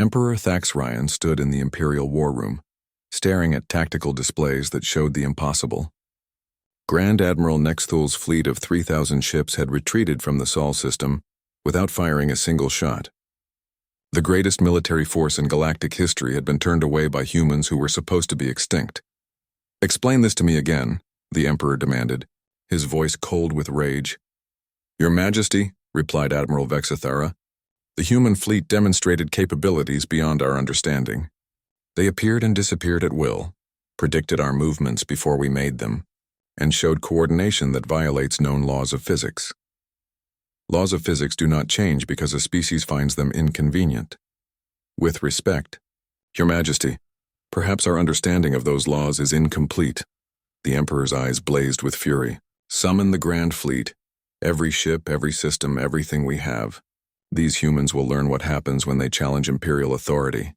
Emperor Thax Ryan stood in the Imperial War Room, staring at tactical displays that showed the impossible. Grand Admiral Nexthul's fleet of 3,000 ships had retreated from the Sol system without firing a single shot. The greatest military force in galactic history had been turned away by humans who were supposed to be extinct. "Explain this to me again," the Emperor demanded, his voice cold with rage. "Your Majesty," replied Admiral Vexithara, "the human fleet demonstrated capabilities beyond our understanding. They appeared and disappeared at will, predicted our movements before we made them, and showed coordination that violates known laws of physics. Laws of physics do not change because a species finds them inconvenient. With respect, Your Majesty, perhaps our understanding of those laws is incomplete." The Emperor's eyes blazed with fury. "Summon the Grand Fleet. Every ship, every system, everything we have. These humans will learn what happens when they challenge Imperial authority."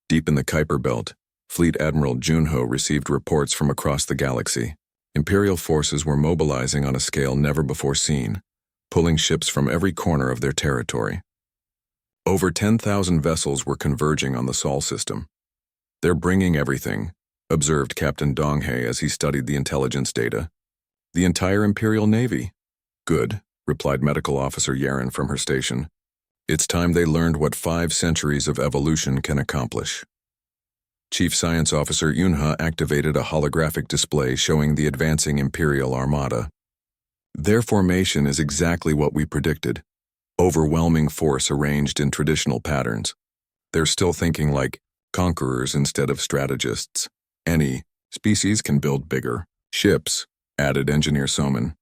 Deep in the Kuiper Belt, Fleet Admiral Junho received reports from across the galaxy. Imperial forces were mobilizing on a scale never before seen, pulling ships from every corner of their territory. Over 10,000 vessels were converging on the Sol system. "They're bringing everything," observed Captain Donghae as he studied the intelligence data. "The entire Imperial Navy." "Good," replied Medical Officer Yaren from her station. "It's time they learned what 5 centuries of evolution can accomplish." Chief Science Officer Yunha activated a holographic display showing the advancing Imperial Armada. "Their formation is exactly what we predicted. Overwhelming force arranged in traditional patterns. They're still thinking like conquerors instead of strategists. Any species can build bigger ships," added Engineer Soman.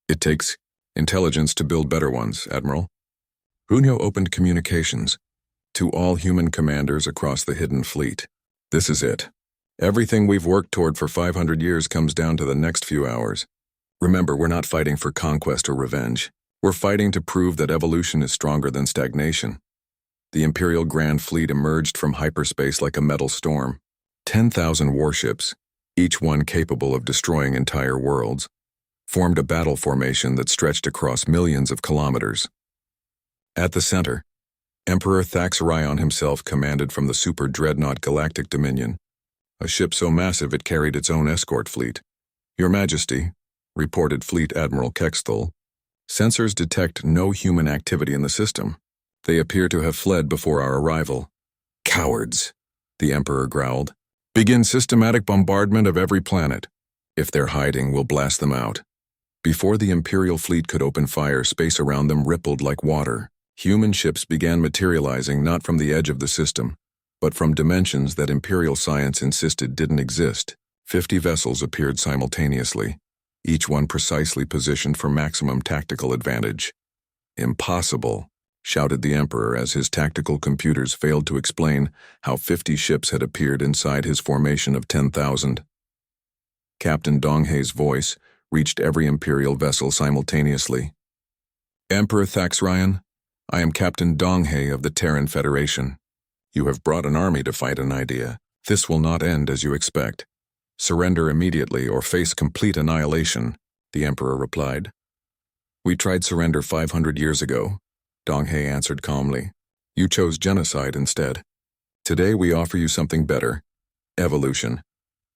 "It takes intelligence to build better ones, Admiral." Junho opened communications to all human commanders across the hidden fleet. "This is it. Everything we've worked toward for 500 years comes down to the next few hours. Remember, we're not fighting for conquest or revenge. We're fighting to prove that evolution is stronger than stagnation." The Imperial Grand Fleet emerged from hyperspace like a metal storm. 10,000 warships, each one capable of destroying entire worlds, formed a battle formation that stretched across millions of kilometers. At the center, Emperor Thax Ryan himself commanded from the super dreadnought Galactic Dominion, a ship so massive it carried its own escort fleet. "Your Majesty," reported Fleet Admiral Kexthul, "sensors detect no human activity in the system. They appear to have fled before our arrival." "Cowards," the Emperor growled. "Begin systematic bombardment of every planet. If they're hiding, we'll blast them out." Before the Imperial fleet could open fire, space around them rippled like water. Human ships began materializing not from the edge of the system, but from dimensions that Imperial science insisted didn't exist. 50 vessels appeared simultaneously, each one precisely positioned for maximum tactical advantage. "Impossible," shouted the Emperor as his tactical computers failed to explain how 50 ships had appeared inside his formation of 10,000. Captain Donghae's voice reached every Imperial vessel simultaneously. "Emperor Thax Ryan, I am Captain Donghae of the Terran Federation. You have brought an army to fight an idea. This will not end as you expect. Surrender immediately or face complete annihilation," the Emperor replied. "We tried surrender 500 years ago," Donghae answered calmly. "You chose genocide instead. Today we offer you something better. Evolution."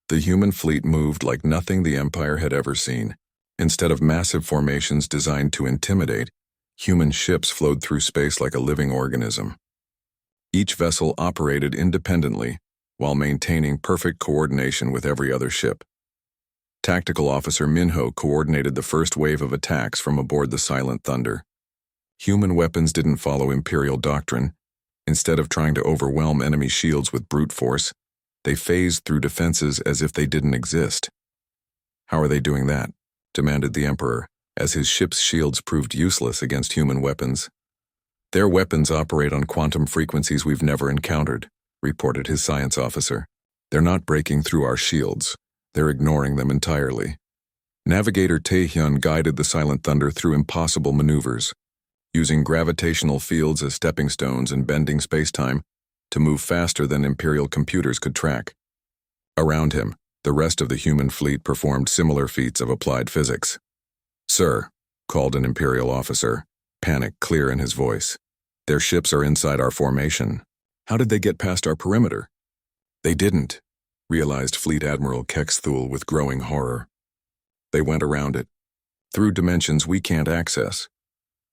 The human fleet moved like nothing the Empire had ever seen. Instead of massive formations designed to intimidate, human ships flowed through space like a living organism. Each vessel operated independently while maintaining perfect coordination with every other ship. Tactical Officer Minho coordinated the first wave of attacks from aboard the Silent Thunder. Human weapons didn't follow Imperial doctrine. Instead of trying to overwhelm enemy shields with brute force, they phased through defenses as if they didn't exist. "How are they doing that?" demanded the Emperor, as his ship's shields proved useless against human weapons. "Their weapons operate on quantum frequencies we've never encountered," reported his science officer. "They're not breaking through our shields. They're ignoring them entirely." Navigator Taehyun guided the Silent Thunder through impossible maneuvers, using gravitational fields as stepping stones and bending spacetime to move faster than Imperial computers could track. Around him, the rest of the human fleet performed similar feats of applied physics. "Sir," called an Imperial officer, panic clear in his voice, "their ships are inside our formation." How did they get past our perimeter? They didn't, realized Fleet Admiral Kexthul with growing horror. They went around it, through dimensions we can't access.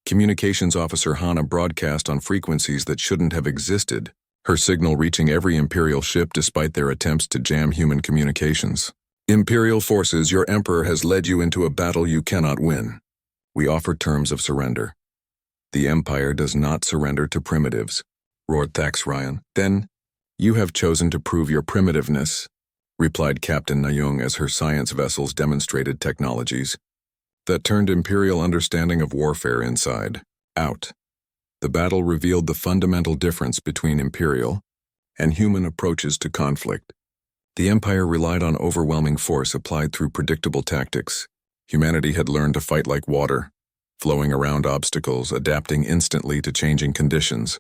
Communications Officer Hana broadcast on frequencies that shouldn't have existed, her signal reaching every Imperial ship despite their attempts to jam human communications. Imperial forces, your Emperor has led you into a battle you cannot win. We offer terms of surrender. The Empire does not surrender to primitives, roared Thax Ryan. Then, you have chosen to prove your primitiveness, replied Captain Nayung as her science vessels demonstrated technologies that turned Imperial understanding of warfare inside out. The battle revealed the fundamental difference between Imperial and human approaches to conflict. The Empire relied on overwhelming force applied through predictable tactics. Humanity had learned to fight like water, flowing around obstacles, adapting instantly to changing conditions,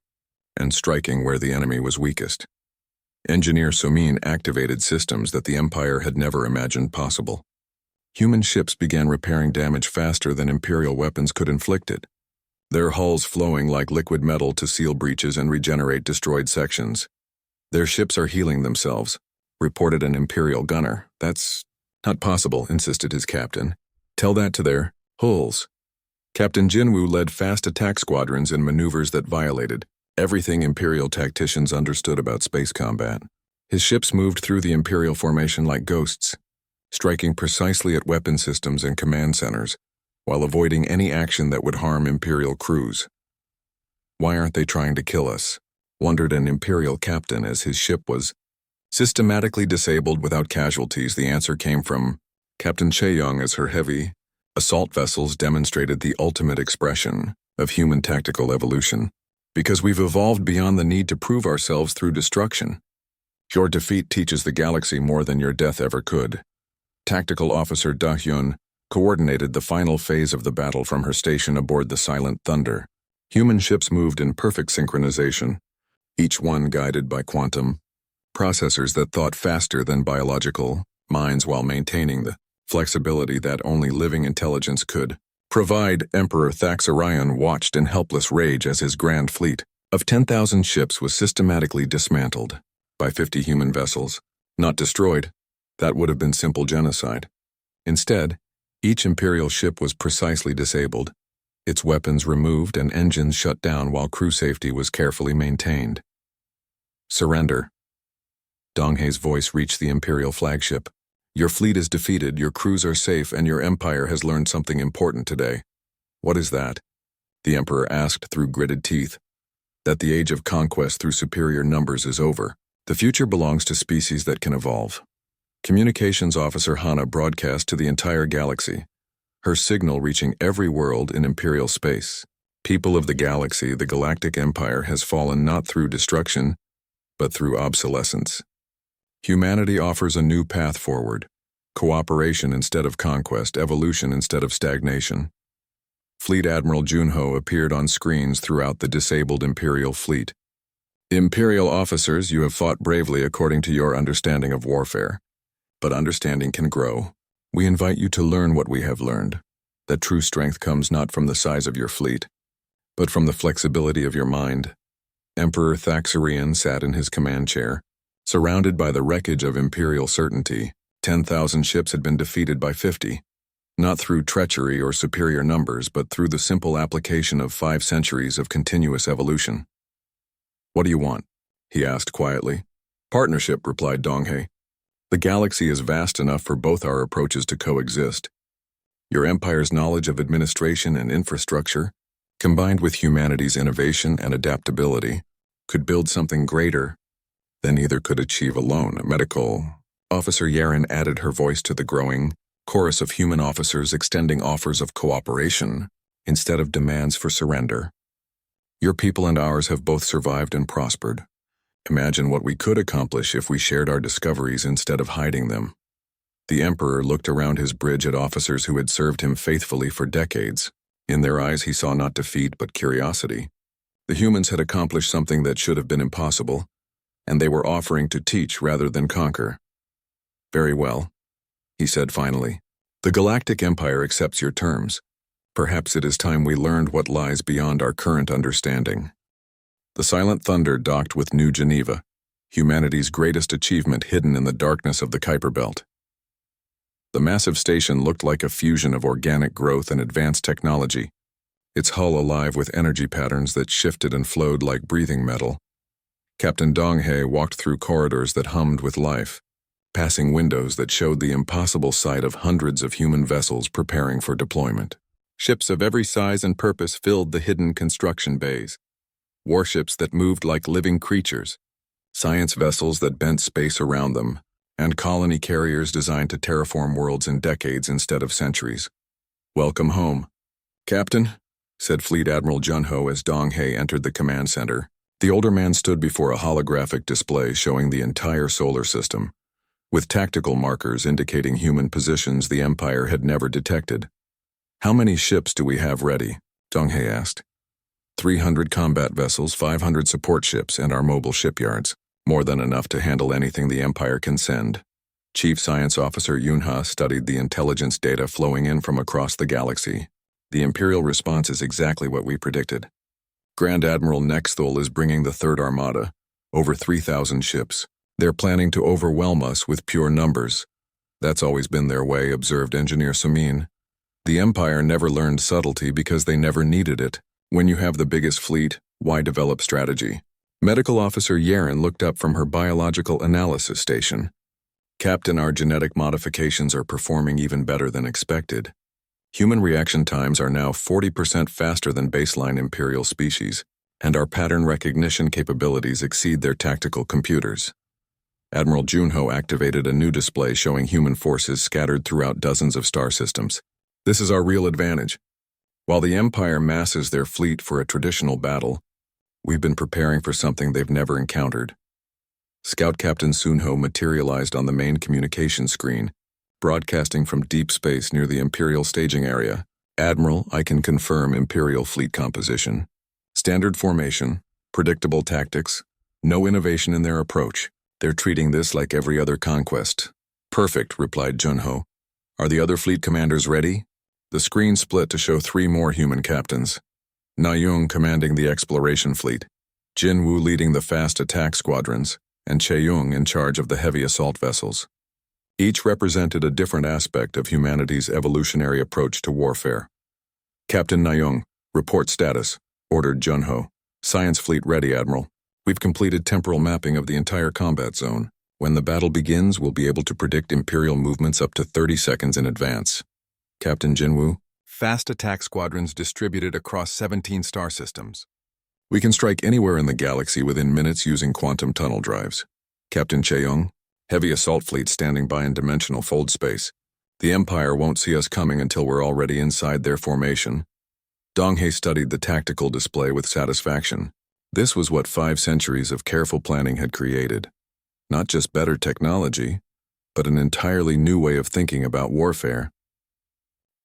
and striking where the enemy was weakest. Engineer Somin activated systems that the Empire had never imagined possible. Human ships began repairing damage faster than Imperial weapons could inflict it, their hulls flowing like liquid metal to seal breaches and regenerate destroyed sections. Their ships are healing themselves, reported an Imperial gunner. That's not possible, insisted his captain. Tell that to their hulls. Captain Jinwu led fast attack squadrons in maneuvers that violated everything Imperial tacticians understood about space combat. His ships moved through the Imperial formation like ghosts, striking precisely at weapon systems and command centers, while avoiding any action that would harm Imperial crews. Why aren't they trying to kill us? Wondered an Imperial captain as his ship was systematically disabled without casualties. The answer came from Captain Chaeyong as her heavy assault vessels demonstrated the ultimate expression of human tactical evolution. Because we've evolved beyond the need to prove ourselves through destruction. Your defeat teaches the galaxy more than your death ever could. Tactical Officer Da Hyun coordinated the final phase of the battle from her station aboard the Silent Thunder. Human ships moved in perfect synchronization, each one guided by quantum processors that thought faster than biological minds while maintaining the flexibility that only living intelligence could provide. Emperor Thaxarion watched in helpless rage as his grand fleet of 10,000 ships was systematically dismantled by 50 human vessels. Not destroyed, that would have been simple genocide. Instead, each Imperial ship was precisely disabled, its weapons removed and engines shut down while crew safety was carefully maintained. Surrender. Donghei's voice reached the Imperial flagship. Your fleet is defeated, your crews are safe, and your empire has learned something important today. What is that? The Emperor asked through gritted teeth. That the age of conquest through superior numbers is over. The future belongs to species that can evolve. Communications Officer Hana broadcast to the entire galaxy, her signal reaching every world in Imperial space. People of the galaxy, the Galactic Empire has fallen not through destruction, but through obsolescence. Humanity offers a new path forward, cooperation instead of conquest, evolution instead of stagnation. Fleet Admiral Junho appeared on screens throughout the disabled Imperial fleet. Imperial officers, you have fought bravely according to your understanding of warfare. But understanding can grow. We invite you to learn what we have learned, that true strength comes not from the size of your fleet, but from the flexibility of your mind. Emperor Thaxarion sat in his command chair, surrounded by the wreckage of Imperial certainty. 10,000 ships had been defeated by 50, not through treachery or superior numbers, but through the simple application of 5 centuries of continuous evolution. What do you want? He asked quietly. Partnership, replied Donghei. The galaxy is vast enough for both our approaches to coexist. Your empire's knowledge of administration and infrastructure, combined with humanity's innovation and adaptability, could build something greater than either could achieve alone. Medical Officer Yaren added her voice to the growing chorus of human officers extending offers of cooperation instead of demands for surrender. Your people and ours have both survived and prospered. Imagine what we could accomplish if we shared our discoveries instead of hiding them. The Emperor looked around his bridge at officers who had served him faithfully for decades. In their eyes he saw not defeat but curiosity. The humans had accomplished something that should have been impossible, and they were offering to teach rather than conquer. Very well, he said finally. The Galactic Empire accepts your terms. Perhaps it is time we learned what lies beyond our current understanding. The Silent Thunder docked with New Geneva, humanity's greatest achievement hidden in the darkness of the Kuiper Belt. The massive station looked like a fusion of organic growth and advanced technology, its hull alive with energy patterns that shifted and flowed like breathing metal. Captain Donghae walked through corridors that hummed with life, passing windows that showed the impossible sight of hundreds of human vessels preparing for deployment. Ships of every size and purpose filled the hidden construction bays. Warships that moved like living creatures, science vessels that bent space around them, and colony carriers designed to terraform worlds in decades instead of centuries. "Welcome home, Captain," said Fleet Admiral Junho as Donghae entered the command center. The older man stood before a holographic display showing the entire solar system, with tactical markers indicating human positions the Empire had never detected. "How many ships do we have ready?" Donghae asked. 300 combat vessels, 500 support ships, and our mobile shipyards. More than enough to handle anything the Empire can send. Chief Science Officer Yunha studied the intelligence data flowing in from across the galaxy. "The Imperial response is exactly what we predicted. Grand Admiral Nexthul is bringing the Third Armada, over 3,000 ships. They're planning to overwhelm us with pure numbers. That's always been their way," observed Engineer Sumin. "The Empire never learned subtlety because they never needed it. When you have the biggest fleet, why develop strategy?" Medical Officer Yaren looked up from her biological analysis station. "Captain, our genetic modifications are performing even better than expected. Human reaction times are now 40% faster than baseline Imperial species, and our pattern recognition capabilities exceed their tactical computers." Admiral Junho activated a new display showing human forces scattered throughout dozens of star systems. "This is our real advantage. While the Empire masses their fleet for a traditional battle, we've been preparing for something they've never encountered." Scout Captain Sunho materialized on the main communication screen, broadcasting from deep space near the Imperial staging area. "Admiral, I can confirm Imperial fleet composition. Standard formation, predictable tactics, no innovation in their approach. They're treating this like every other conquest." "Perfect," replied Junho. "Are the other fleet commanders ready?" The screen split to show 3 more human captains. Nayung commanding the exploration fleet, Jinwu leading the fast attack squadrons, and Cheung in charge of the heavy assault vessels. Each represented a different aspect of humanity's evolutionary approach to warfare. "Captain Nayung, report status," ordered Junho. "Science fleet ready, Admiral. We've completed temporal mapping of the entire combat zone. When the battle begins, we'll be able to predict Imperial movements up to 30 seconds in advance." Captain Jinwu, "Fast attack squadrons distributed across 17 star systems. We can strike anywhere in the galaxy within minutes using quantum tunnel drives." Captain Cheung, "Heavy assault fleet standing by in dimensional fold space. The Empire won't see us coming until we're already inside their formation." Donghae studied the tactical display with satisfaction. This was what 5 centuries of careful planning had created. Not just better technology, but an entirely new way of thinking about warfare.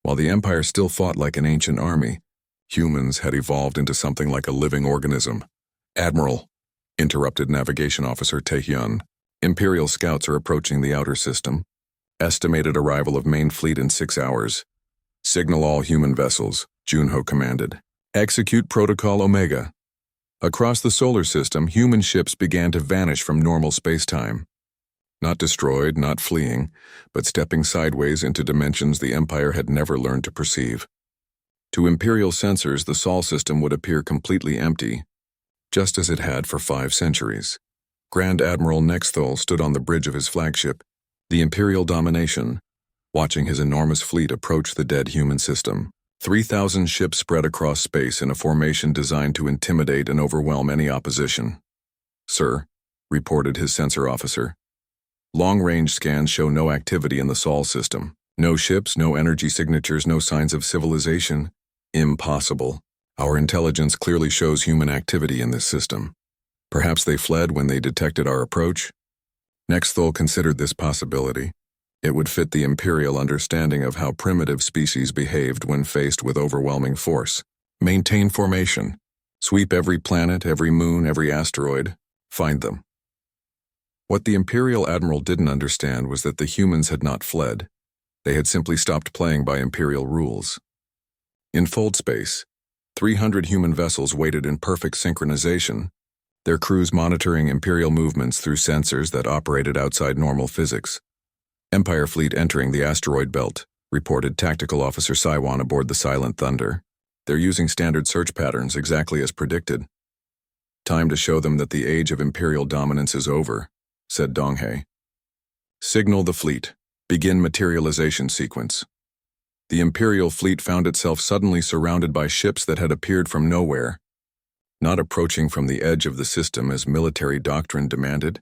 While the Empire still fought like an ancient army, humans had evolved into something like a living organism. "Admiral," interrupted Navigation Officer Taehyun, "Imperial scouts are approaching the outer system. Estimated arrival of main fleet in 6 hours. Signal all human vessels," Junho commanded. "Execute Protocol Omega." Across the solar system, human ships began to vanish from normal space-time. Not destroyed, not fleeing, but stepping sideways into dimensions the Empire had never learned to perceive. To Imperial sensors, the Sol system would appear completely empty, just as it had for 5 centuries. Grand Admiral Nexthul stood on the bridge of his flagship, the Imperial Domination, watching his enormous fleet approach the dead human system. 3,000 ships spread across space in a formation designed to intimidate and overwhelm any opposition. "Sir," reported his sensor officer. "Long-range scans show no activity in the Sol system. No ships, no energy signatures, no signs of civilization. Impossible. Our intelligence clearly shows human activity in this system. Perhaps they fled when they detected our approach?" Nexthul considered this possibility. It would fit the Imperial understanding of how primitive species behaved when faced with overwhelming force. "Maintain formation. Sweep every planet, every moon, every asteroid. Find them." What the Imperial Admiral didn't understand was that the humans had not fled. They had simply stopped playing by Imperial rules. In fold space, 300 human vessels waited in perfect synchronization, their crews monitoring Imperial movements through sensors that operated outside normal physics. Empire fleet entering the asteroid belt, reported Tactical Officer Saiwan aboard the Silent Thunder. They're using standard search patterns exactly as predicted. Time to show them that the age of Imperial dominance is over, said Donghae. Signal the fleet. Begin materialization sequence. The Imperial fleet found itself suddenly surrounded by ships that had appeared from nowhere, not approaching from the edge of the system as military doctrine demanded,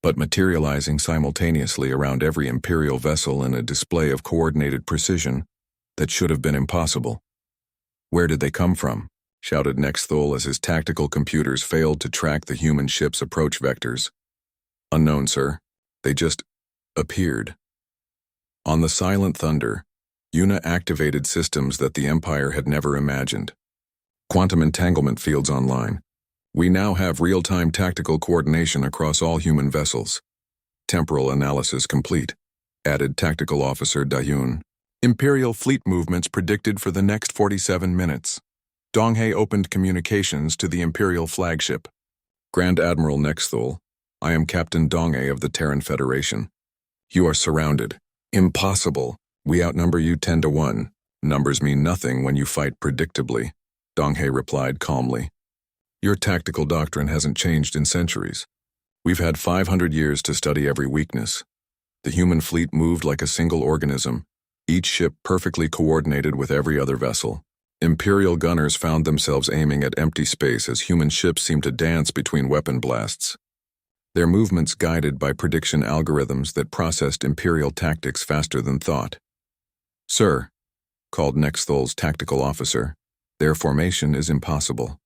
but materializing simultaneously around every Imperial vessel in a display of coordinated precision that should have been impossible. Where did they come from? Shouted Nexthul as his tactical computers failed to track the human ship's approach vectors. Unknown, sir. They just appeared. On the Silent Thunder, Yuna activated systems that the Empire had never imagined. Quantum entanglement fields online. We now have real-time tactical coordination across all human vessels. Temporal analysis complete, added Tactical Officer Dayun. Imperial fleet movements predicted for the next 47 minutes. Donghae opened communications to the Imperial flagship. Grand Admiral Nexthul, I am Captain Donghae of the Terran Federation. You are surrounded. Impossible. We outnumber you 10 to 1. Numbers mean nothing when you fight predictably, Donghae replied calmly. Your tactical doctrine hasn't changed in centuries. We've had 500 years to study every weakness. The human fleet moved like a single organism, each ship perfectly coordinated with every other vessel. Imperial gunners found themselves aiming at empty space as human ships seemed to dance between weapon blasts. Their movements guided by prediction algorithms that processed Imperial tactics faster than thought. Sir, called Nexthul's tactical officer, their formation is impossible.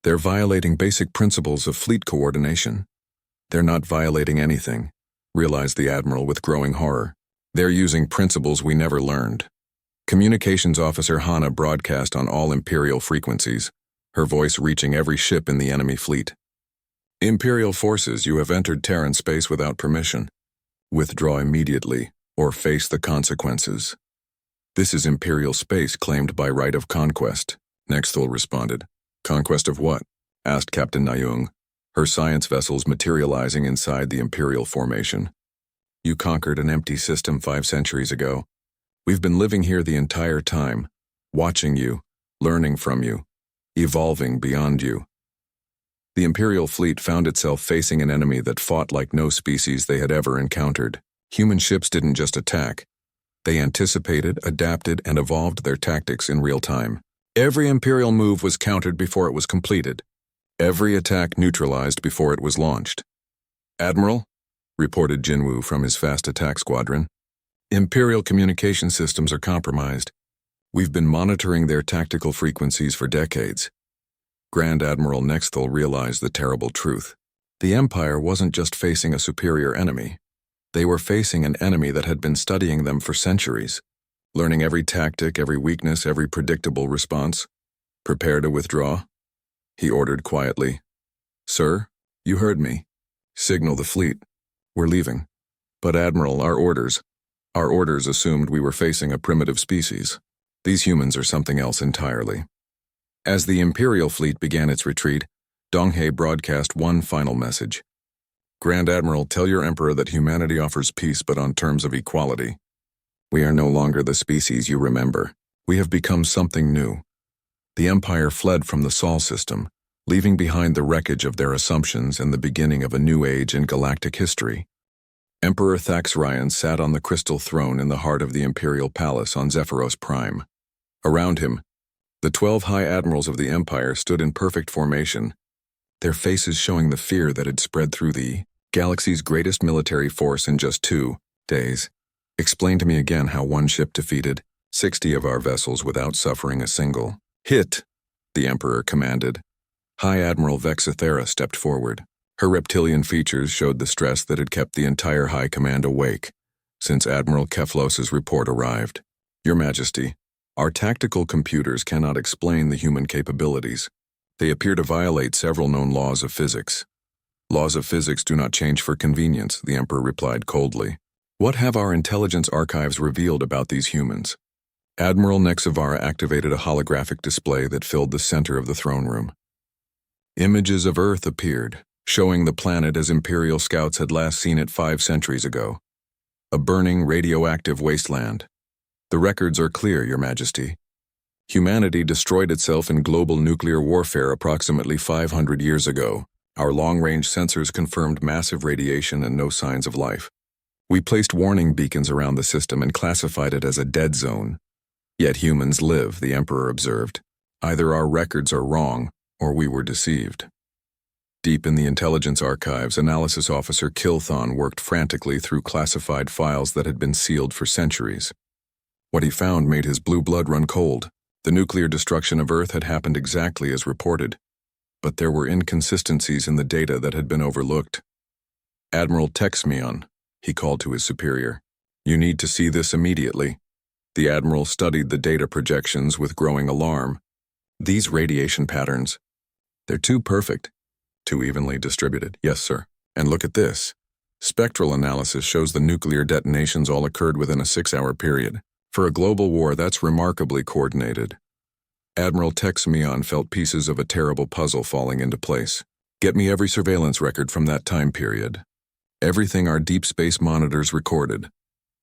They're violating basic principles of fleet coordination. They're not violating anything, realized the Admiral with growing horror. They're using principles we never learned. Communications Officer Hana broadcast on all Imperial frequencies, her voice reaching every ship in the enemy fleet. Imperial forces, you have entered Terran space without permission. Withdraw immediately, or face the consequences. This is Imperial space claimed by right of conquest, Nexthul responded. Conquest of what? Asked Captain Nayung, her science vessels materializing inside the Imperial formation. You conquered an empty system 5 centuries ago. We've been living here the entire time, watching you, learning from you, evolving beyond you. The Imperial fleet found itself facing an enemy that fought like no species they had ever encountered. Human ships didn't just attack. They anticipated, adapted, and evolved their tactics in real time. Every Imperial move was countered before it was completed. Every attack neutralized before it was launched. Admiral, reported Jinwu from his fast attack squadron, Imperial communication systems are compromised. We've been monitoring their tactical frequencies for decades. Grand Admiral Nexthul realized the terrible truth. The Empire wasn't just facing a superior enemy. They were facing an enemy that had been studying them for centuries, learning every tactic, every weakness, every predictable response. Prepare to withdraw, he ordered quietly. Sir, you heard me. Signal the fleet. We're leaving. But Admiral, our orders assumed we were facing a primitive species. These humans are something else entirely. As the Imperial fleet began its retreat, Donghae broadcast one final message. Grand Admiral, tell your Emperor that humanity offers peace but on terms of equality. We are no longer the species you remember. We have become something new. The Empire fled from the Sol system, leaving behind the wreckage of their assumptions and the beginning of a new age in galactic history. Emperor Thaxryan sat on the crystal throne in the heart of the Imperial Palace on Zephyros Prime. Around him, the 12 High Admirals of the Empire stood in perfect formation, their faces showing the fear that had spread through the galaxy's greatest military force in just 2 days. Explain to me again how one ship defeated 60 of our vessels without suffering a single hit, the Emperor commanded. High Admiral Vexithera stepped forward. Her reptilian features showed the stress that had kept the entire High Command awake since Admiral Keflos's report arrived. Your Majesty, our tactical computers cannot explain the human capabilities. They appear to violate several known laws of physics. Laws of physics do not change for convenience, the Emperor replied coldly. What have our intelligence archives revealed about these humans? Admiral Nexavara activated a holographic display that filled the center of the throne room. Images of Earth appeared, showing the planet as Imperial scouts had last seen it 5 centuries ago. A burning radioactive wasteland. The records are clear, Your Majesty. Humanity destroyed itself in global nuclear warfare approximately 500 years ago. Our long-range sensors confirmed massive radiation and no signs of life. We placed warning beacons around the system and classified it as a dead zone. Yet humans live, the Emperor observed. Either our records are wrong, or we were deceived. Deep in the intelligence archives, Analysis Officer Kilthon worked frantically through classified files that had been sealed for centuries. What he found made his blue blood run cold. The nuclear destruction of Earth had happened exactly as reported, but there were inconsistencies in the data that had been overlooked. Admiral Texmion, he called to his superior. You need to see this immediately. The Admiral studied the data projections with growing alarm. These radiation patterns, they're too perfect, too evenly distributed. Yes, sir. And look at this. Spectral analysis shows the nuclear detonations all occurred within a 6-hour period. For a global war, that's remarkably coordinated. Admiral Texmion felt pieces of a terrible puzzle falling into place. Get me every surveillance record from that time period. Everything our deep space monitors recorded.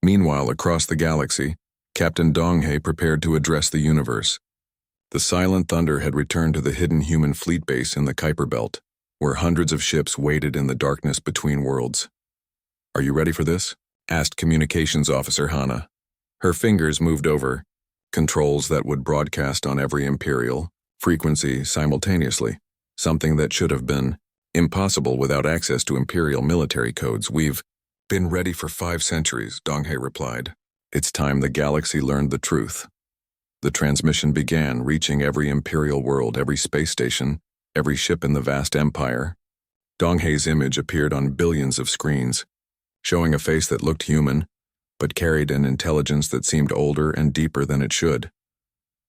Meanwhile, across the galaxy, Captain Donghae prepared to address the universe. The Silent Thunder had returned to the hidden human fleet base in the Kuiper Belt, where hundreds of ships waited in the darkness between worlds. Are you ready for this? Asked Communications Officer Hana. Her fingers moved over controls that would broadcast on every Imperial frequency simultaneously, something that should have been impossible without access to Imperial military codes. We've been ready for 5 centuries, Donghae replied. It's time the galaxy learned the truth. The transmission began, reaching every Imperial world, every space station, every ship in the vast empire. Donghae's image appeared on billions of screens, showing a face that looked human, but carried an intelligence that seemed older and deeper than it should.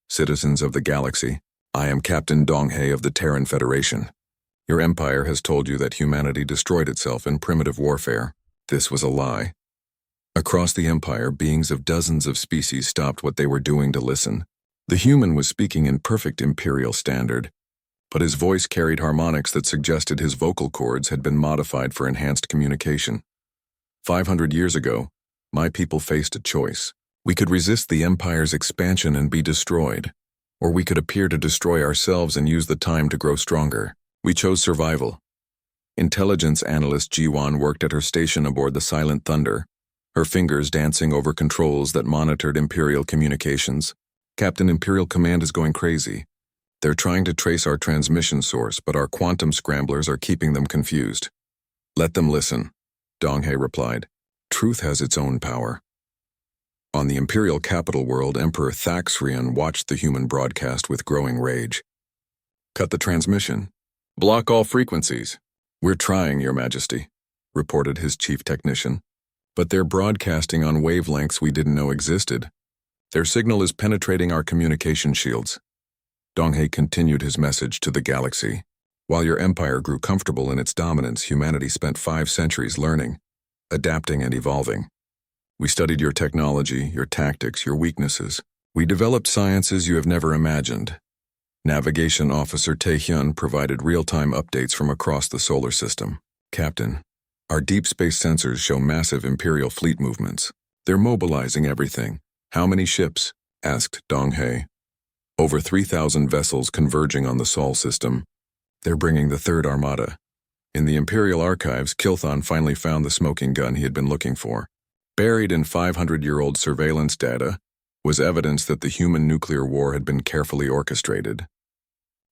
Citizens of the galaxy, I am Captain Donghae of the Terran Federation. Your empire has told you that humanity destroyed itself in primitive warfare. This was a lie. Across the empire, beings of dozens of species stopped what they were doing to listen. The human was speaking in perfect Imperial standard, but his voice carried harmonics that suggested his vocal cords had been modified for enhanced communication. 500 years ago, my people faced a choice. We could resist the Empire's expansion and be destroyed, or we could appear to destroy ourselves and use the time to grow stronger. We chose survival. Intelligence analyst Jiwan worked at her station aboard the Silent Thunder, her fingers dancing over controls that monitored Imperial communications. Captain, Imperial Command is going crazy. They're trying to trace our transmission source, but our quantum scramblers are keeping them confused. Let them listen, Donghae replied. Truth has its own power. On the Imperial capital world, Emperor Thaxrian watched the human broadcast with growing rage. Cut the transmission. Block all frequencies. We're trying, Your Majesty, reported his chief technician. But they're broadcasting on wavelengths we didn't know existed. Their signal is penetrating our communication shields. Donghae continued his message to the galaxy. While your empire grew comfortable in its dominance, humanity spent 5 centuries learning, adapting and evolving. We studied your technology, your tactics, your weaknesses. We developed sciences you have never imagined. Navigation Officer Taehyun provided real-time updates from across the solar system. Captain, our deep space sensors show massive Imperial fleet movements. They're mobilizing everything. How many ships? Asked Donghae. Over 3,000 vessels converging on the Sol system. They're bringing the Third Armada. In the Imperial archives, Kilthon finally found the smoking gun he had been looking for. Buried in 500-year-old surveillance data was evidence that the human nuclear war had been carefully orchestrated.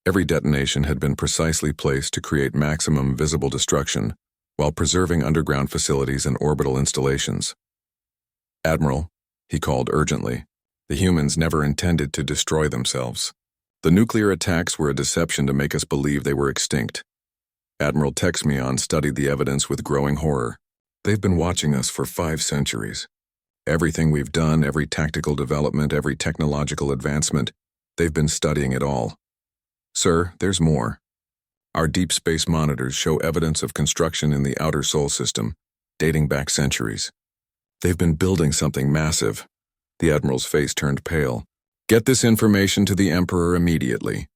Every detonation had been precisely placed to create maximum visible destruction, while preserving underground facilities and orbital installations. Admiral, he called urgently, the humans never intended to destroy themselves. The nuclear attacks were a deception to make us believe they were extinct. Admiral Texmion studied the evidence with growing horror. They've been watching us for 5 centuries. Everything we've done, every tactical development, every technological advancement, they've been studying it all. Sir, there's more. Our deep space monitors show evidence of construction in the outer Sol system, dating back centuries. They've been building something massive. The Admiral's face turned pale. Get this information to the Emperor immediately.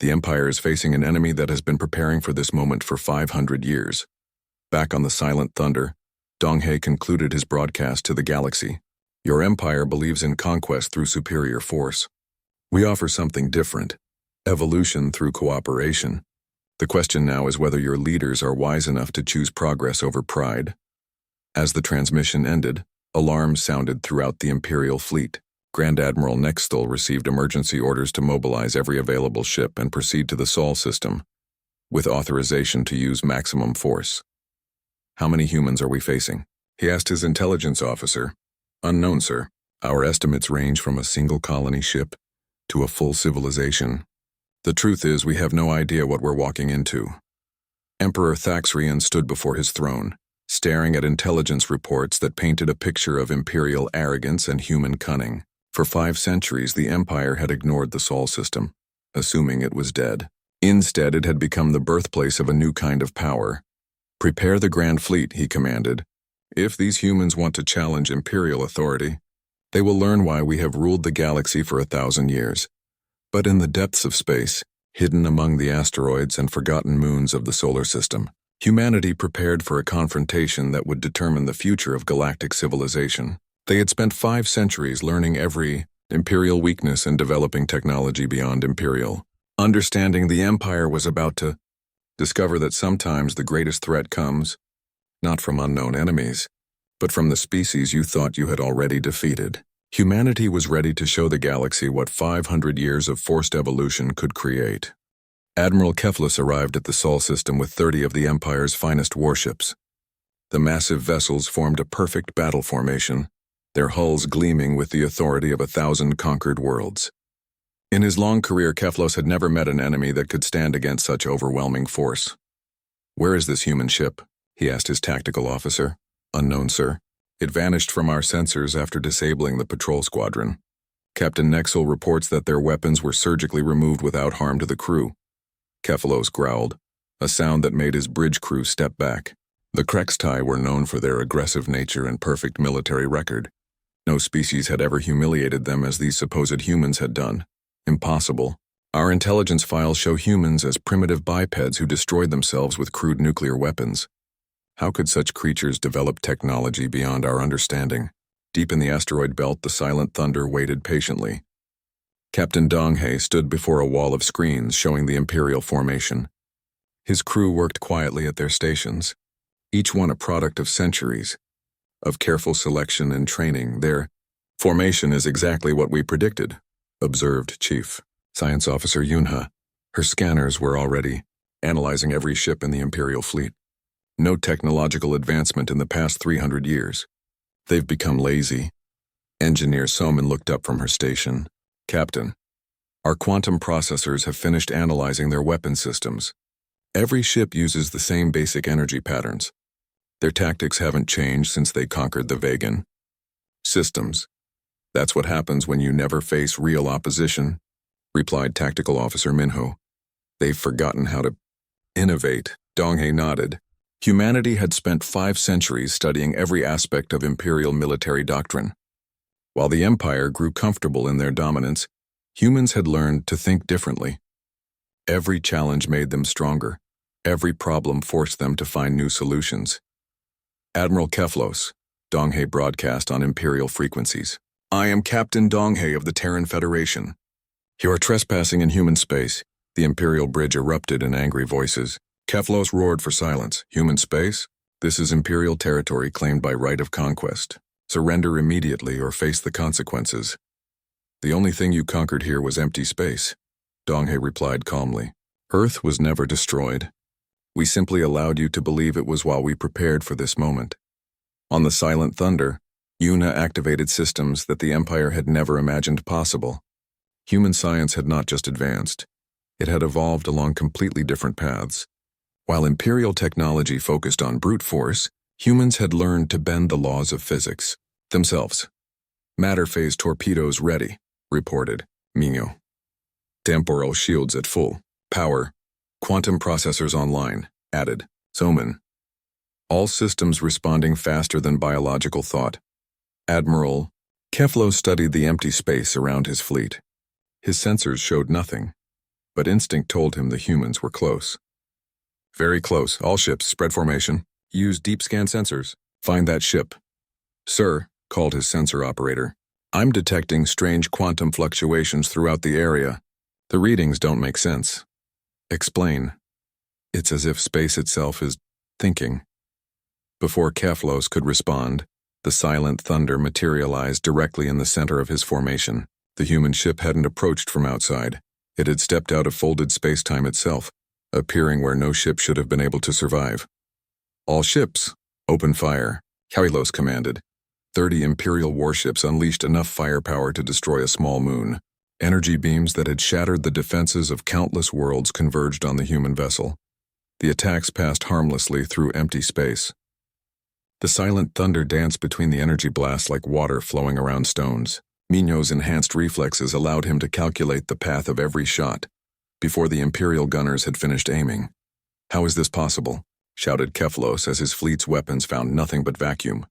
The Empire is facing an enemy that has been preparing for this moment for 500 years. Back on the Silent Thunder, Donghae concluded his broadcast to the galaxy. Your Empire believes in conquest through superior force. We offer something different. Evolution through cooperation. The question now is whether your leaders are wise enough to choose progress over pride. As the transmission ended, alarms sounded throughout the Imperial fleet. Grand Admiral Nexthul received emergency orders to mobilize every available ship and proceed to the Sol system, with authorization to use maximum force. How many humans are we facing? He asked his intelligence officer. Unknown, sir. Our estimates range from a single colony ship to a full civilization. The truth is, we have no idea what we're walking into. Emperor Thaxrian stood before his throne, staring at intelligence reports that painted a picture of imperial arrogance and human cunning. For 5 centuries, the Empire had ignored the Sol system, assuming it was dead. Instead, it had become the birthplace of a new kind of power. Prepare the Grand Fleet, he commanded. If these humans want to challenge imperial authority, they will learn why we have ruled the galaxy for 1,000 years. But in the depths of space, hidden among the asteroids and forgotten moons of the solar system, humanity prepared for a confrontation that would determine the future of galactic civilization. They had spent 5 centuries learning every imperial weakness and developing technology beyond imperial. Understanding the Empire was about to discover that sometimes the greatest threat comes not from unknown enemies, but from the species you thought you had already defeated. Humanity was ready to show the galaxy what 500 years of forced evolution could create. Admiral Keflus arrived at the Sol system with 30 of the Empire's finest warships. The massive vessels formed a perfect battle formation, their hulls gleaming with the authority of 1,000 conquered worlds. In his long career, Keflos had never met an enemy that could stand against such overwhelming force. "Where is this human ship?" he asked his tactical officer. "Unknown, sir. It vanished from our sensors after disabling the patrol squadron. Captain Nexel reports that their weapons were surgically removed without harm to the crew." Kephalos growled, a sound that made his bridge crew step back. The Krextai were known for their aggressive nature and perfect military record. No species had ever humiliated them as these supposed humans had done. Impossible. Our intelligence files show humans as primitive bipeds who destroyed themselves with crude nuclear weapons. How could such creatures develop technology beyond our understanding? Deep in the asteroid belt, the Silent Thunder waited patiently. Captain Donghae stood before a wall of screens showing the Imperial formation. His crew worked quietly at their stations, each one a product of centuries of careful selection and training. Their formation is exactly what we predicted, observed Chief Science Officer Yunha. Her scanners were already analyzing every ship in the Imperial fleet. No technological advancement in the past 300 years. They've become lazy. Engineer Soman looked up from her station. "Captain, our quantum processors have finished analyzing their weapon systems. Every ship uses the same basic energy patterns. Their tactics haven't changed since they conquered the Vegan systems. That's what happens when you never face real opposition," replied Tactical Officer Minho. "They've forgotten how to innovate." Donghae nodded. Humanity had spent 5 centuries studying every aspect of Imperial military doctrine. While the Empire grew comfortable in their dominance, humans had learned to think differently. Every challenge made them stronger. Every problem forced them to find new solutions. "Admiral Keflos," Donghae broadcast on Imperial frequencies. "I am Captain Donghae of the Terran Federation. You are trespassing in human space." The Imperial bridge erupted in angry voices. Keflos roared for silence. "Human space? This is Imperial territory claimed by right of conquest. Surrender immediately or face the consequences." "The only thing you conquered here was empty space," Donghae replied calmly. "Earth was never destroyed. We simply allowed you to believe it was while we prepared for this moment." On the Silent Thunder, Yuna activated systems that the Empire had never imagined possible. Human science had not just advanced, it had evolved along completely different paths. While Imperial technology focused on brute force, humans had learned to bend the laws of physics themselves. "Matter phase torpedoes ready," reported Mingo. "Temporal shields at full power. Quantum processors online," added Soman. "All systems responding faster than biological thought." Admiral Keflo studied the empty space around his fleet. His sensors showed nothing. but instinct told him the humans were close. Very close. All ships, spread formation. Use deep scan sensors. Find that ship. Sir, called his sensor operator. I'm detecting strange quantum fluctuations throughout the area. The readings don't make sense. Explain. It's as if space itself is thinking. Before Keflos could respond, the silent thunder materialized directly in the center of his formation. The human ship hadn't approached from outside. It had stepped out of folded space-time itself, appearing where no ship should have been able to survive. All ships, open fire, Keflos commanded. 30 Imperial warships unleashed enough firepower to destroy a small moon. Energy beams that had shattered the defenses of countless worlds converged on the human vessel. The attacks passed harmlessly through empty space. The silent thunder danced between the energy blasts like water flowing around stones. Minyo's enhanced reflexes allowed him to calculate the path of every shot before the Imperial gunners had finished aiming. "How is this possible?" shouted Keflos as his fleet's weapons found nothing but vacuum.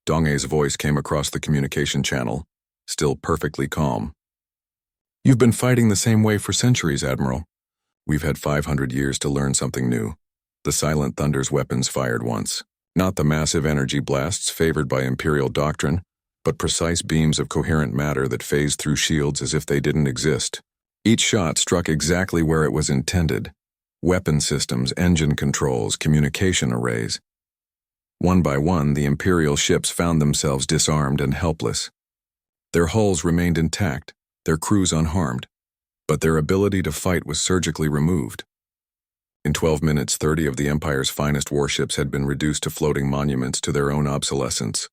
Donghae's voice came across the communication channel, still perfectly calm. "You've been fighting the same way for centuries, Admiral. We've had 500 years to learn something new." The silent thunder's weapons fired once. Not the massive energy blasts favored by Imperial doctrine, but precise beams of coherent matter that phased through shields as if they didn't exist. Each shot struck exactly where it was intended. Weapon systems, engine controls, communication arrays. One by one, the Imperial ships found themselves disarmed and helpless. Their hulls remained intact, their crews unharmed, but their ability to fight was surgically removed. In 12 minutes, 30 of the Empire's finest warships had been reduced to floating monuments to their own obsolescence.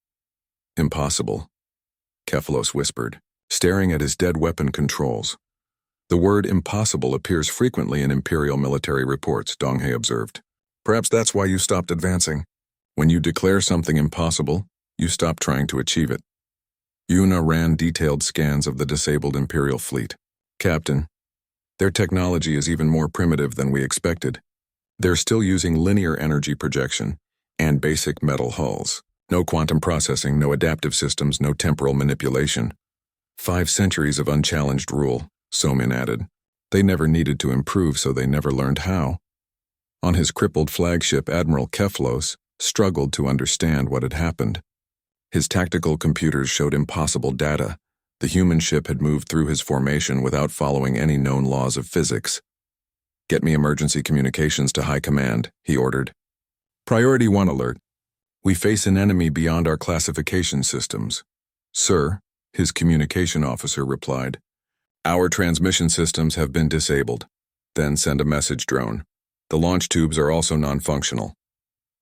"Impossible," Keflos whispered, staring at his dead weapon controls. "The word impossible appears frequently in Imperial military reports," Donghae observed. "Perhaps that's why you stopped advancing. When you declare something impossible, you stop trying to achieve it." Yuna ran detailed scans of the disabled Imperial fleet. "Captain, their technology is even more primitive than we expected. They're still using linear energy projection and basic metal hulls. No quantum processing, no adaptive systems, no temporal manipulation. 5 centuries of unchallenged rule," Somin added. "They never needed to improve, so they never learned how." On his crippled flagship, Admiral Keflos struggled to understand what had happened. His tactical computers showed impossible data. The human ship had moved through his formation without following any known laws of physics. "Get me emergency communications to High Command," he ordered. "Priority 1 alert. We face an enemy beyond our classification systems." "Sir," his communication officer replied. "Our transmission systems have been disabled." "Then send a message drone. The launch tubes are also non-functional."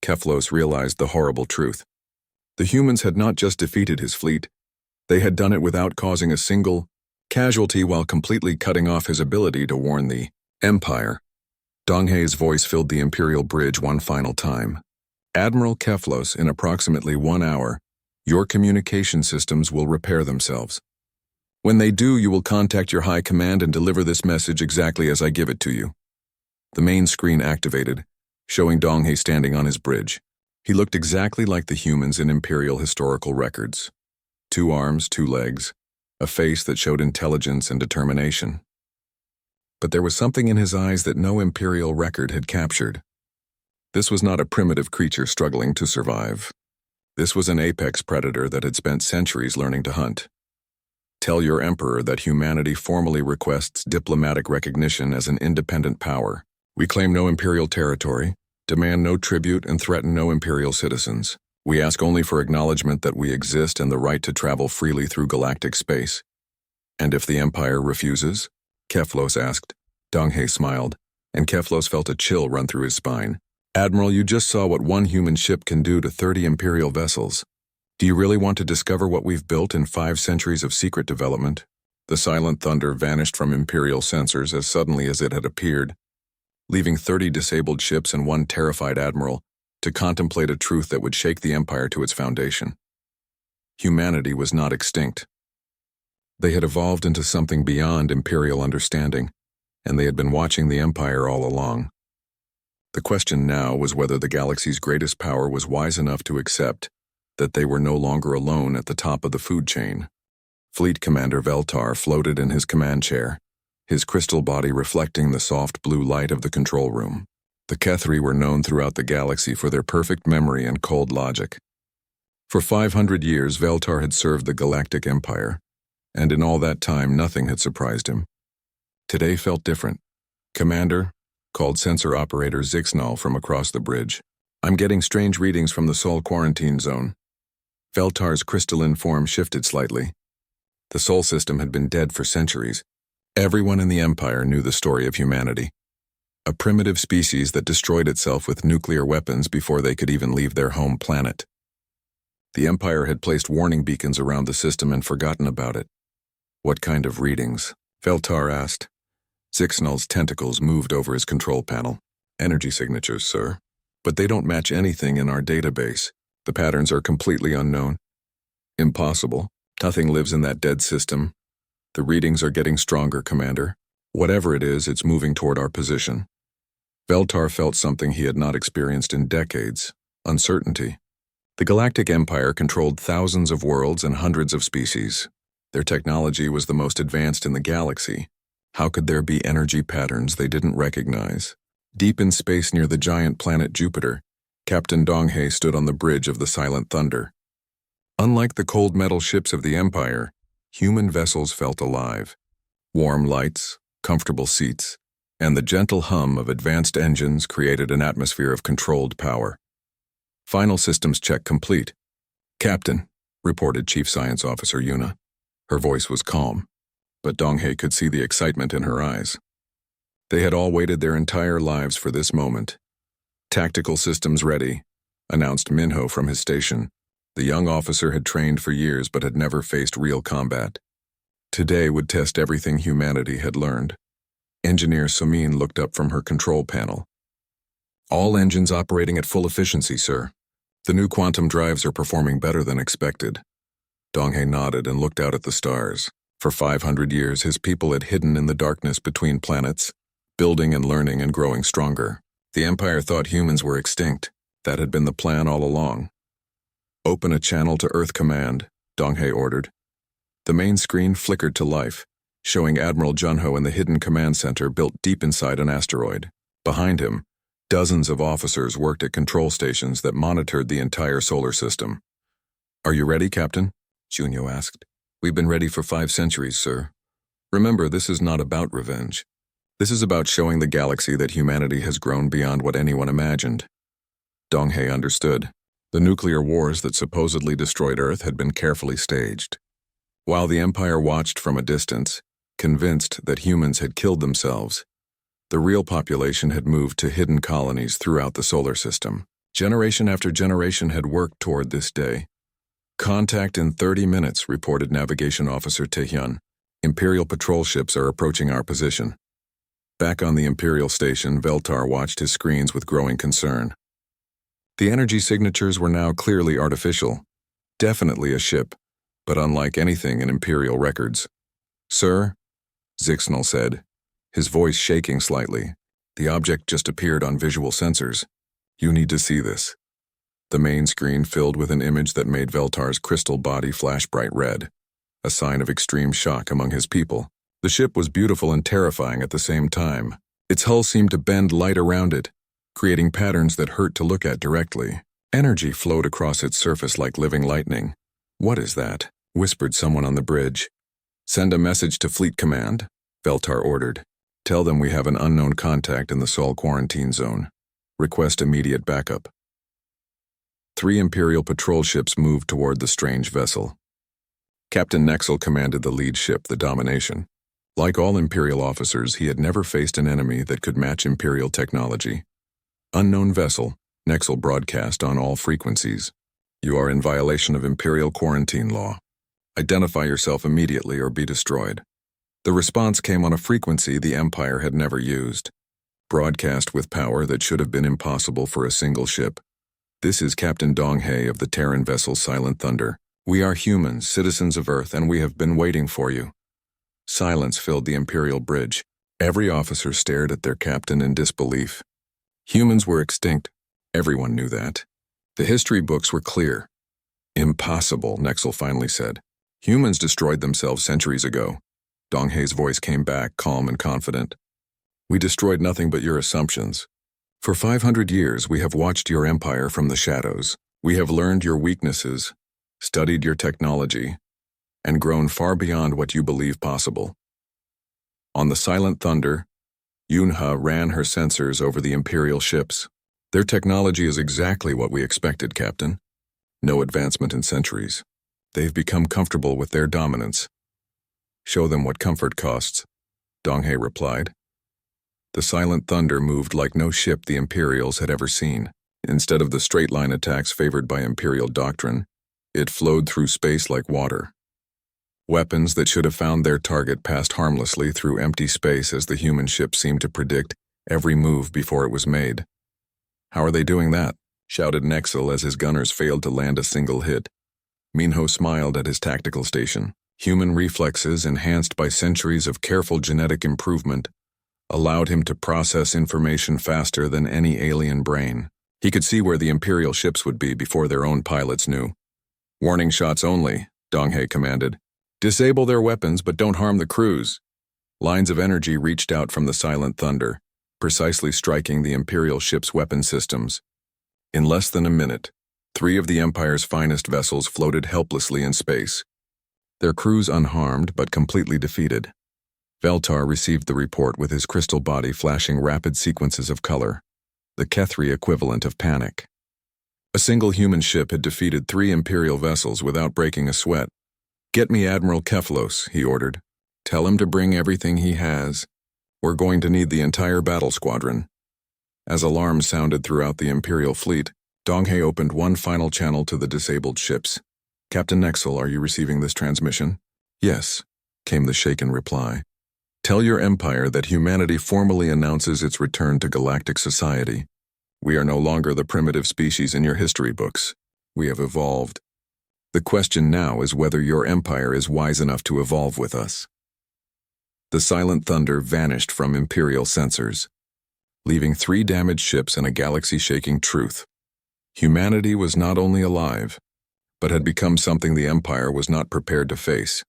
Keflos realized the horrible truth. The humans had not just defeated his fleet, they had done it without causing a single casualty while completely cutting off his ability to warn the Empire. Donghae's voice filled the Imperial bridge one final time. "Admiral Keflos, in approximately 1 hour, your communication systems will repair themselves. When they do, you will contact your High Command and deliver this message exactly as I give it to you." The main screen activated, showing Donghae standing on his bridge. He looked exactly like the humans in Imperial historical records. 2 arms, 2 legs, a face that showed intelligence and determination. But there was something in his eyes that no Imperial record had captured. This was not a primitive creature struggling to survive. This was an apex predator that had spent centuries learning to hunt. "Tell your Emperor that humanity formally requests diplomatic recognition as an independent power. We claim no Imperial territory, demand no tribute, and threaten no Imperial citizens. We ask only for acknowledgement that we exist and the right to travel freely through galactic space." "And if the Empire refuses?" Keflos asked. Donghae smiled, and Keflos felt a chill run through his spine. "Admiral, you just saw what 1 human ship can do to 30 Imperial vessels. Do you really want to discover what we've built in 5 centuries of secret development?" The silent thunder vanished from Imperial sensors as suddenly as it had appeared, leaving 30 disabled ships and 1 terrified admiral to contemplate a truth that would shake the Empire to its foundation. Humanity was not extinct. They had evolved into something beyond Imperial understanding, and they had been watching the Empire all along. The question now was whether the galaxy's greatest power was wise enough to accept that they were no longer alone at the top of the food chain. Fleet Commander Veltar floated in his command chair, his crystal body reflecting the soft blue light of the control room. The Kethri were known throughout the galaxy for their perfect memory and cold logic. For 500 years, Veltar had served the Galactic Empire, and in all that time, nothing had surprised him. Today felt different. "Commander," called sensor operator Zixnal from across the bridge. "I'm getting strange readings from the Sol quarantine zone." Veltar's crystalline form shifted slightly. The Sol system had been dead for centuries. Everyone in the Empire knew the story of humanity. A primitive species that destroyed itself with nuclear weapons before they could even leave their home planet. The Empire had placed warning beacons around the system and forgotten about it. "What kind of readings?" Veltar asked. Zixnal's tentacles moved over his control panel. "Energy signatures, sir. But they don't match anything in our database. The patterns are completely unknown." "Impossible. Nothing lives in that dead system. The readings are getting stronger, Commander. Whatever it is, it's moving toward our position." Veltar felt something he had not experienced in decades: uncertainty. The Galactic Empire controlled thousands of worlds and hundreds of species. Their technology was the most advanced in the galaxy. How could there be energy patterns they didn't recognize? Deep in space near the giant planet Jupiter, Captain Donghae stood on the bridge of the Silent Thunder. Unlike the cold metal ships of the Empire, human vessels felt alive. Warm lights, comfortable seats, and the gentle hum of advanced engines created an atmosphere of controlled power. "Final systems check complete." "Captain," reported Chief Science Officer Yuna. Her voice was calm, but Donghae could see the excitement in her eyes. They had all waited their entire lives for this moment. "Tactical systems ready," announced Minho from his station. The young officer had trained for years but had never faced real combat. Today would test everything humanity had learned. Engineer Sumin looked up from her control panel. "All engines operating at full efficiency, sir. The new quantum drives are performing better than expected." Donghae nodded and looked out at the stars. For 500 years, his people had hidden in the darkness between planets, building and learning and growing stronger. The Empire thought humans were extinct. That had been the plan all along. "Open a channel to Earth Command," Donghae ordered. The main screen flickered to life, showing Admiral Junho in the hidden command center built deep inside an asteroid. Behind him, dozens of officers worked at control stations that monitored the entire solar system. "Are you ready, Captain?" Junho asked. "We've been ready for 5 centuries, sir. Remember, this is not about revenge. This is about showing the galaxy that humanity has grown beyond what anyone imagined." Donghae understood. The nuclear wars that supposedly destroyed Earth had been carefully staged. While the Empire watched from a distance, convinced that humans had killed themselves, the real population had moved to hidden colonies throughout the solar system. Generation after generation had worked toward this day. "Contact in 30 minutes, reported Navigation Officer Taehyun. "Imperial patrol ships are approaching our position." Back on the Imperial station, Veltar watched his screens with growing concern. The energy signatures were now clearly artificial. Definitely a ship, but unlike anything in Imperial records. "Sir," Zixnal said, his voice shaking slightly. "The object just appeared on visual sensors. You need to see this." The main screen filled with an image that made Veltar's crystal body flash bright red, a sign of extreme shock among his people. The ship was beautiful and terrifying at the same time. Its hull seemed to bend light around it, creating patterns that hurt to look at directly. Energy flowed across its surface like living lightning. "What is that?" whispered someone on the bridge. "Send a message to Fleet Command," Veltar ordered. "Tell them we have an unknown contact in the Sol quarantine zone. Request immediate backup." 3 Imperial patrol ships moved toward the strange vessel. Captain Nexel commanded the lead ship, the Domination. Like all Imperial officers, he had never faced an enemy that could match Imperial technology. "Unknown vessel," Nexel broadcast on all frequencies. "You are in violation of Imperial quarantine law. Identify yourself immediately or be destroyed." The response came on a frequency the Empire had never used. Broadcast with power that should have been impossible for a single ship. "This is Captain Donghae of the Terran vessel Silent Thunder. We are humans, citizens of Earth, and we have been waiting for you." Silence filled the Imperial bridge. Every officer stared at their captain in disbelief. Humans were extinct. Everyone knew that. The history books were clear. "Impossible," Nexel finally said. "Humans destroyed themselves centuries ago." Dong Hei's voice came back, calm and confident. We destroyed nothing but your assumptions. For 500 years, we have watched your empire from the shadows. We have learned your weaknesses, studied your technology, and grown far beyond what you believe possible. On the Silent Thunder, Yunha ran her sensors over the Imperial ships. Their technology is exactly what we expected, Captain. No advancement in centuries. They've become comfortable with their dominance. Show them what comfort costs, Dong Hei replied. The Silent Thunder moved like no ship the Imperials had ever seen. Instead of the straight-line attacks favored by Imperial doctrine, it flowed through space like water. Weapons that should have found their target passed harmlessly through empty space as the human ship seemed to predict every move before it was made. How are they doing that? Shouted Nexel as his gunners failed to land a single hit. Minho smiled at his tactical station. Human reflexes, enhanced by centuries of careful genetic improvement, allowed him to process information faster than any alien brain. He could see where the Imperial ships would be before their own pilots knew. Warning shots only, Dong Hei commanded. Disable their weapons, but don't harm the crews. Lines of energy reached out from the Silent Thunder, precisely striking the Imperial ship's weapon systems. In less than a minute, 3 of the Empire's finest vessels floated helplessly in space, their crews unharmed but completely defeated. Veltar received the report with his crystal body flashing rapid sequences of color, the Kethri equivalent of panic. A single human ship had defeated 3 Imperial vessels without breaking a sweat. Get me Admiral Keflos, he ordered. Tell him to bring everything he has. We're going to need the entire battle squadron. As alarms sounded throughout the Imperial fleet, Dong Hei opened one final channel to the disabled ships. Captain Nexel, are you receiving this transmission? Yes, came the shaken reply. Tell your empire that humanity formally announces its return to galactic society. We are no longer the primitive species in your history books. We have evolved. The question now is whether your empire is wise enough to evolve with us. The Silent Thunder vanished from Imperial sensors, leaving 3 damaged ships and a galaxy-shaking truth. Humanity was not only alive, but had become something the Empire was not prepared to face.